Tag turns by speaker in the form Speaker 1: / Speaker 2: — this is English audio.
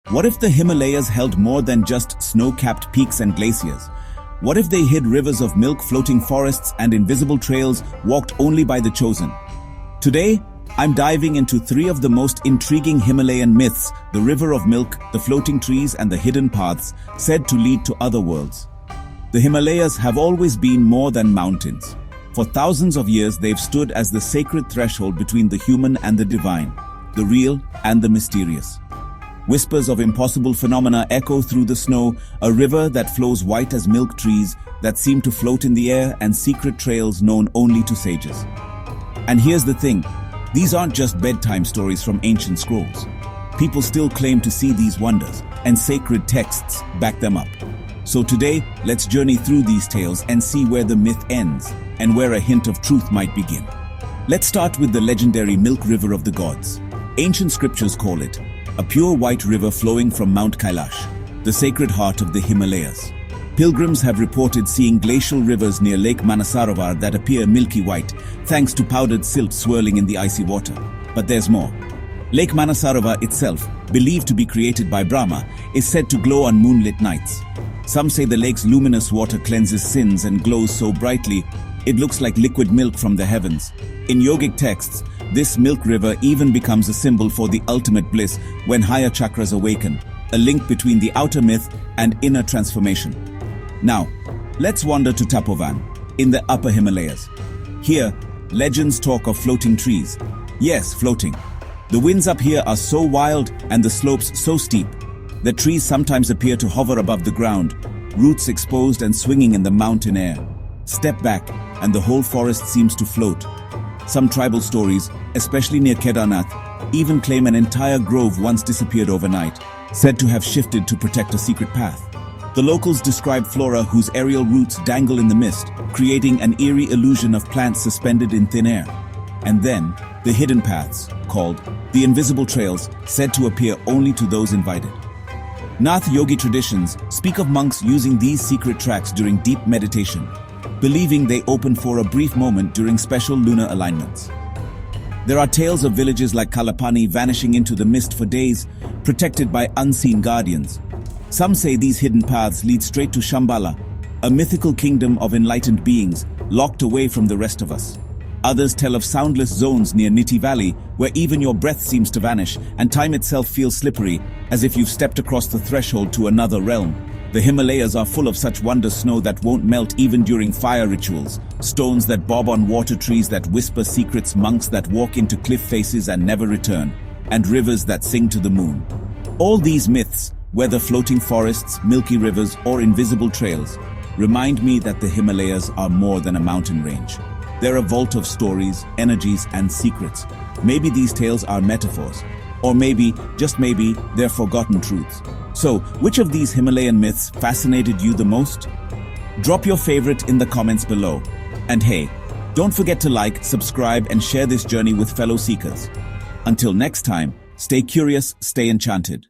Speaker 1: What if the Himalayas held more than just snow-capped peaks and glaciers? What if they hid rivers of milk, floating forests, and invisible trails walked only by the chosen? Today, I'm diving into three of the most intriguing Himalayan myths: the river of milk, the floating trees, and the hidden paths said to lead to other worlds. The Himalayas have always been more than mountains. For thousands of years, they've stood as the sacred threshold between the human and the divine, the real and the mysterious. Whispers of impossible phenomena echo through the snow, a river that flows white as milk, trees that seem to float in the air, and secret trails known only to sages. And here's the thing, these aren't just bedtime stories from ancient scrolls. People still claim to see these wonders, and sacred texts back them up. So today, let's journey through these tales and see where the myth ends and where a hint of truth might begin. Let's start with the legendary Milk River of the Gods. Ancient scriptures call it a pure white river flowing from Mount Kailash, the sacred heart of the Himalayas. Pilgrims have reported seeing glacial rivers near Lake Manasarovar that appear milky white, thanks to powdered silt swirling in the icy water. But there's more. Lake Manasarovar itself, believed to be created by Brahma, is said to glow on moonlit nights. Some say the lake's luminous water cleanses sins and glows so brightly, it looks like liquid milk from the heavens. In yogic texts, this milk river even becomes a symbol for the ultimate bliss when higher chakras awaken, a link between the outer myth and inner transformation. Now, let's wander to Tapovan, in the upper Himalayas. Here, legends talk of floating trees. Yes, floating. The winds up here are so wild and the slopes so steep that trees sometimes appear to hover above the ground, roots exposed and swinging in the mountain air. Step back, and the whole forest seems to float. Some tribal stories, especially near Kedarnath, even claim an entire grove once disappeared overnight, said to have shifted to protect a secret path. The locals describe flora whose aerial roots dangle in the mist, creating an eerie illusion of plants suspended in thin air. And then, the hidden paths, called the invisible trails, said to appear only to those invited. Nath yogi traditions speak of monks using these secret tracks during deep meditation, believing they open for a brief moment during special lunar alignments. There are tales of villages like Kalapani vanishing into the mist for days, protected by unseen guardians. Some say these hidden paths lead straight to Shambhala, a mythical kingdom of enlightened beings, locked away from the rest of us. Others tell of soundless zones near Niti Valley, where even your breath seems to vanish, and time itself feels slippery, as if you've stepped across the threshold to another realm. The Himalayas are full of such wonder: snow that won't melt even during fire rituals, stones that bob on water, trees that whisper secrets, monks that walk into cliff faces and never return, and rivers that sing to the moon. All these myths, whether floating forests, milky rivers, or invisible trails, remind me that the Himalayas are more than a mountain range. They're a vault of stories, energies, and secrets. Maybe these tales are metaphors, or maybe, just maybe, they're forgotten truths. So, which of these Himalayan myths fascinated you the most? Drop your favorite in the comments below. And hey, don't forget to like, subscribe, and share this journey with fellow seekers. Until next time, stay curious, stay enchanted.